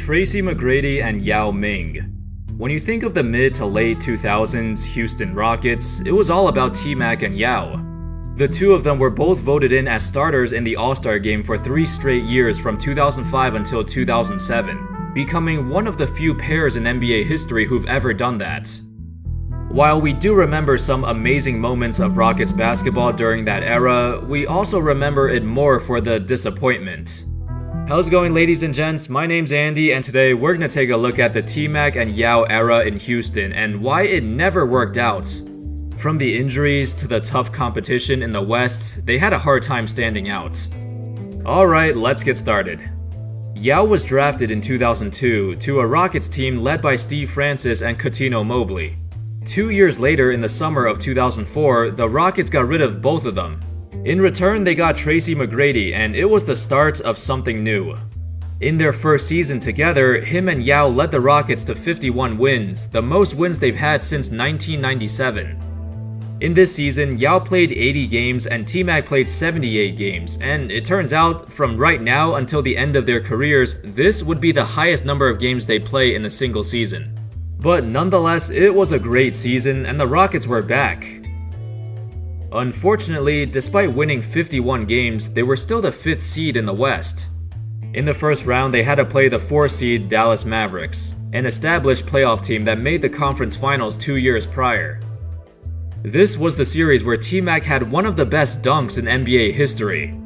Tracy McGrady and Yao Ming. When you think of the mid to late 2000s Houston Rockets, it was all about T-Mac and Yao. The two of them were both voted in as starters in the All-Star game for 3 straight years from 2005 until 2007, becoming one of the few pairs in NBA history who've ever done that. While we do remember some amazing moments of Rockets basketball during that era, we also remember it more for the disappointment. How's it going, ladies and gents? My name's Andy, and today we're gonna take a look at the T-Mac and Yao era in Houston and why it never worked out. From the injuries to the tough competition in the West, they had a hard time standing out. Alright, let's get started. Yao was drafted in 2002 to a Rockets team led by Steve Francis and Cuttino Mobley. 2 years later, in the summer of 2004, the Rockets got rid of both of them. In return, they got Tracy McGrady, and it was the start of something new. In their first season together, him and Yao led the Rockets to 51 wins, the most wins they've had since 1997. In this season, Yao played 80 games and T-Mac played 78 games, and it turns out, from right now until the end of their careers, this would be the highest number of games they play in a single season. But nonetheless, it was a great season and the Rockets were back. Unfortunately, despite winning 51 games, they were still the 5th seed in the West. In the first round, they had to play the 4th seed Dallas Mavericks, an established playoff team that made the conference finals 2 years prior. This was the series where T-Mac had one of the best dunks in NBA history.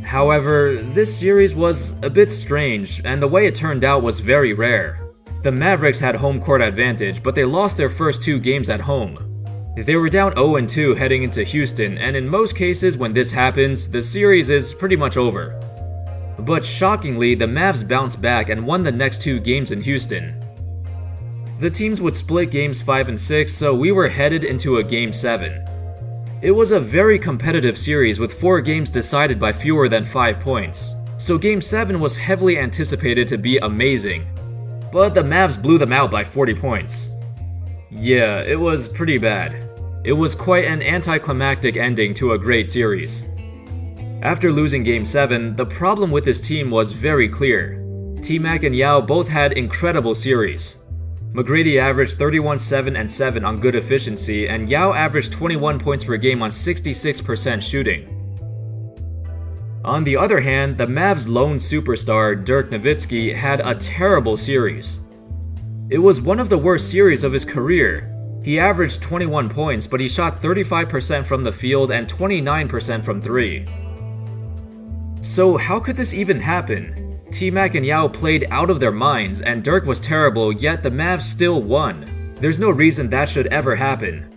However, this series was a bit strange, and the way it turned out was very rare. The Mavericks had home court advantage, but they lost their first 2 games at home. They were down 0-2 heading into Houston, and in most cases when this happens, the series is pretty much over. But shockingly, the Mavs bounced back and won the next 2 games in Houston. The teams would split games 5 and 6, so we were headed into a game 7. It was a very competitive series with 4 games decided by fewer than 5 points, so game 7 was heavily anticipated to be amazing. But the Mavs blew them out by 40 points. Yeah, it was pretty bad. It was quite an anticlimactic ending to a great series. After losing Game 7, the problem with this team was very clear. T-Mac and Yao both had incredible series. McGrady averaged 31, 7, and 7 on good efficiency, and Yao averaged 21 points per game on 66% shooting. On the other hand, the Mavs' lone superstar, Dirk Nowitzki, had a terrible series. It was one of the worst series of his career. He averaged 21 points, but he shot 35% from the field and 29% from 3. So how could this even happen? T-Mac and Yao played out of their minds, and Dirk was terrible, yet the Mavs still won. There's no reason that should ever happen.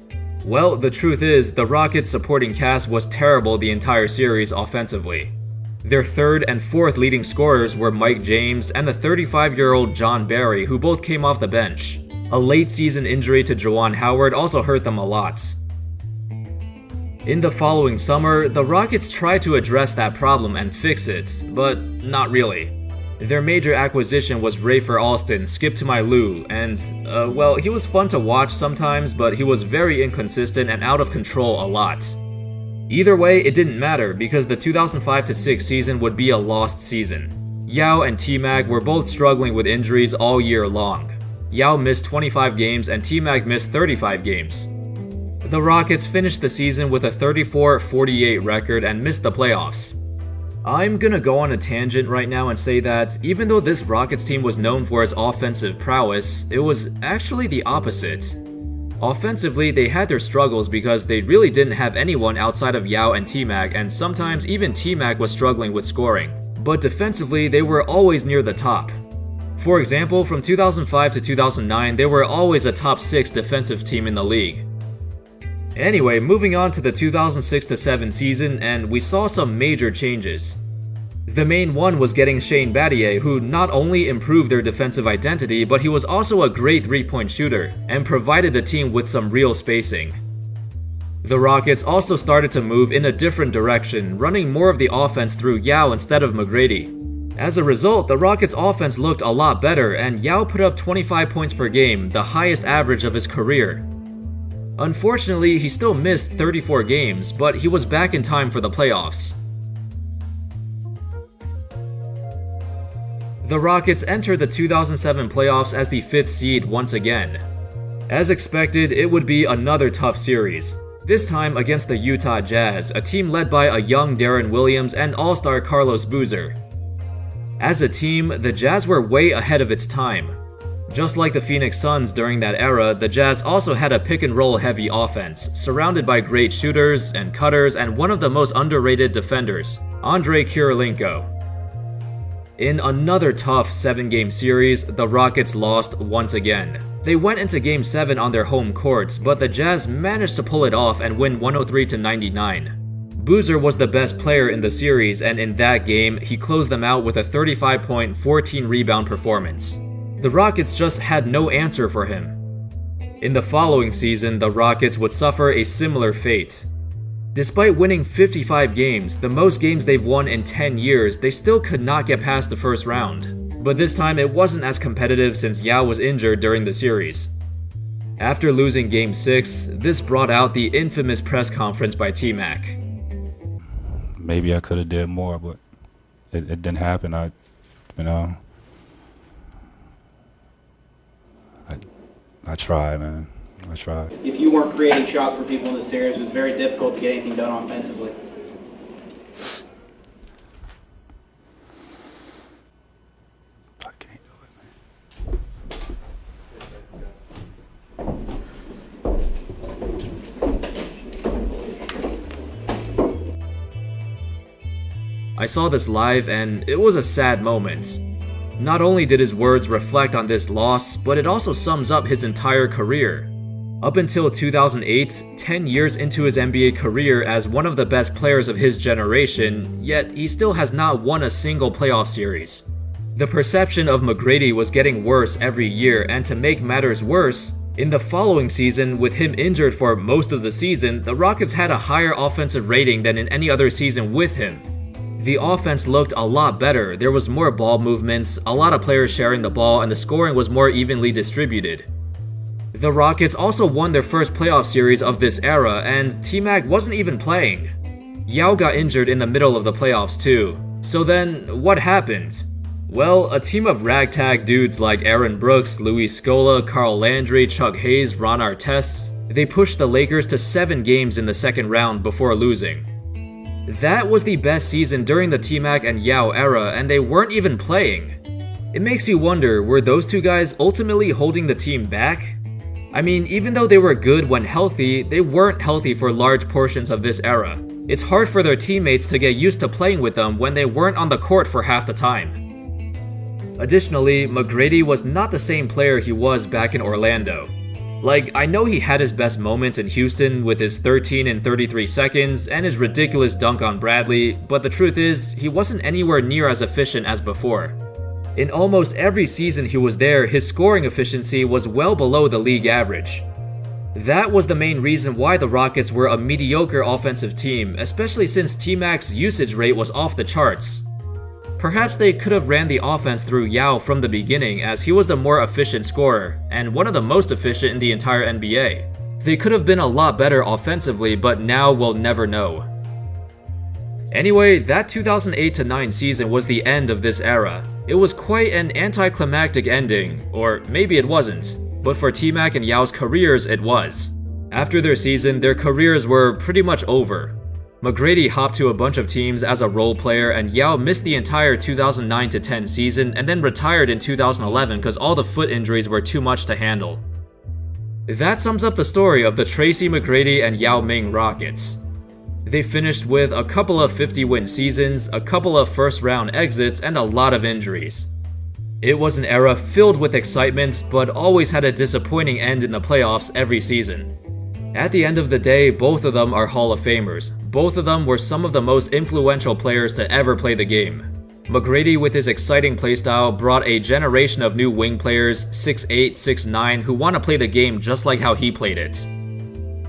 Well, the truth is, the Rockets' supporting cast was terrible the entire series offensively. Their 3rd and 4th leading scorers were Mike James and the 35-year-old John Barry, who both came off the bench. A late-season injury to Juwan Howard also hurt them a lot. In the following summer, the Rockets tried to address that problem and fix it, but not really. Their major acquisition was Rafer Alston, Skip to My Lou, and, well, he was fun to watch sometimes, but he was very inconsistent and out of control a lot. Either way, it didn't matter because the 2005-06 season would be a lost season. Yao and T-Mac were both struggling with injuries all year long. Yao missed 25 games and T-Mac missed 35 games. The Rockets finished the season with a 34-48 record and missed the playoffs. I'm gonna go on a tangent right now and say that even though this Rockets team was known for its offensive prowess, it was actually the opposite. Offensively, they had their struggles because they really didn't have anyone outside of Yao and T-Mac, and sometimes even T-Mac was struggling with scoring. But defensively, they were always near the top. For example, from 2005 to 2009, they were always a top 6 defensive team in the league. Anyway, moving on to the 2006-07 season, and we saw some major changes. The main one was getting Shane Battier, who not only improved their defensive identity, but he was also a great 3-point shooter, and provided the team with some real spacing. The Rockets also started to move in a different direction, running more of the offense through Yao instead of McGrady. As a result, the Rockets' offense looked a lot better, and Yao put up 25 points per game, the highest average of his career. Unfortunately, he still missed 34 games, but he was back in time for the playoffs. The Rockets entered the 2007 playoffs as the 5th seed once again. As expected, it would be another tough series, this time against the Utah Jazz, a team led by a young Deron Williams and all-star Carlos Boozer. As a team, the Jazz were way ahead of its time. Just like the Phoenix Suns during that era, the Jazz also had a pick-and-roll heavy offense, surrounded by great shooters and cutters and one of the most underrated defenders, Andrei Kirilenko. In another tough 7-game series, the Rockets lost once again. They went into Game 7 on their home courts, but the Jazz managed to pull it off and win 103-99. Boozer was the best player in the series, and in that game, he closed them out with a 35-point, 14-rebound performance. The Rockets just had no answer for him. In the following season, the Rockets would suffer a similar fate. Despite winning 55 games, the most games they've won in 10 years, they still could not get past the first round. But this time it wasn't as competitive since Yao was injured during the series. After losing Game 6, this brought out the infamous press conference by T-Mac. Maybe I could have did more, but it didn't happen. I tried, man. I tried. If you weren't creating shots for people in the series, it was very difficult to get anything done offensively. I can't do it, man. I saw this live and it was a sad moment. Not only did his words reflect on this loss, but it also sums up his entire career. Up until 2008, 10 years into his NBA career as one of the best players of his generation, yet he still has not won a single playoff series. The perception of McGrady was getting worse every year, and to make matters worse, in the following season, with him injured for most of the season, the Rockets had a higher offensive rating than in any other season with him. The offense looked a lot better, there was more ball movements, a lot of players sharing the ball, and the scoring was more evenly distributed. The Rockets also won their first playoff series of this era, and T-Mac wasn't even playing. Yao got injured in the middle of the playoffs too. So then, what happened? Well, a team of ragtag dudes like Aaron Brooks, Luis Scola, Carl Landry, Chuck Hayes, Ron Artest, they pushed the Lakers to 7 games in the second round before losing. That was the best season during the T-Mac and Yao era, and they weren't even playing. It makes you wonder, were those two guys ultimately holding the team back? I mean, even though they were good when healthy, they weren't healthy for large portions of this era. It's hard for their teammates to get used to playing with them when they weren't on the court for half the time. Additionally, McGrady was not the same player he was back in Orlando. Like, I know he had his best moments in Houston with his 13 and 33 seconds and his ridiculous dunk on Bradley, but the truth is, he wasn't anywhere near as efficient as before. In almost every season he was there, his scoring efficiency was well below the league average. That was the main reason why the Rockets were a mediocre offensive team, especially since T-Mac's usage rate was off the charts. Perhaps they could have ran the offense through Yao from the beginning, as he was the more efficient scorer, and one of the most efficient in the entire NBA. They could have been a lot better offensively, but now we'll never know. Anyway, that 2008-9 season was the end of this era. It was quite an anticlimactic ending, or maybe it wasn't, but for T-Mac and Yao's careers it was. After their season, their careers were pretty much over. McGrady hopped to a bunch of teams as a role player, and Yao missed the entire 2009-10 season and then retired in 2011 because all the foot injuries were too much to handle. That sums up the story of the Tracy McGrady and Yao Ming Rockets. They finished with a couple of 50-win seasons, a couple of first-round exits, and a lot of injuries. It was an era filled with excitement, but always had a disappointing end in the playoffs every season. At the end of the day, both of them are Hall of Famers. Both of them were some of the most influential players to ever play the game. McGrady, with his exciting playstyle, brought a generation of new wing players, 6'8", 6'9", who want to play the game just like how he played it.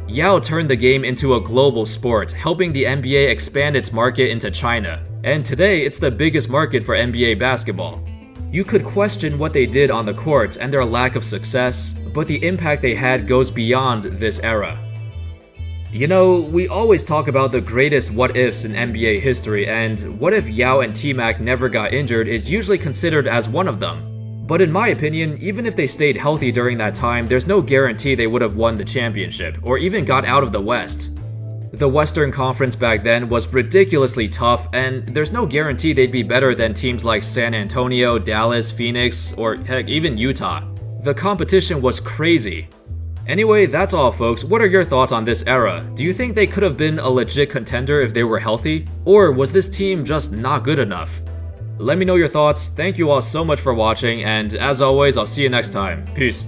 Yao turned the game into a global sport, helping the NBA expand its market into China, and today it's the biggest market for NBA basketball. You could question what they did on the court and their lack of success, but the impact they had goes beyond this era. You know, we always talk about the greatest what-ifs in NBA history, and what if Yao and T-Mac never got injured is usually considered as one of them. But in my opinion, even if they stayed healthy during that time, there's no guarantee they would have won the championship, or even got out of the West. The Western Conference back then was ridiculously tough, and there's no guarantee they'd be better than teams like San Antonio, Dallas, Phoenix, or heck, even Utah. The competition was crazy. Anyway, that's all folks. What are your thoughts on this era? Do you think they could have been a legit contender if they were healthy? Or was this team just not good enough? Let me know your thoughts. Thank you all so much for watching, and as always, I'll see you next time. Peace.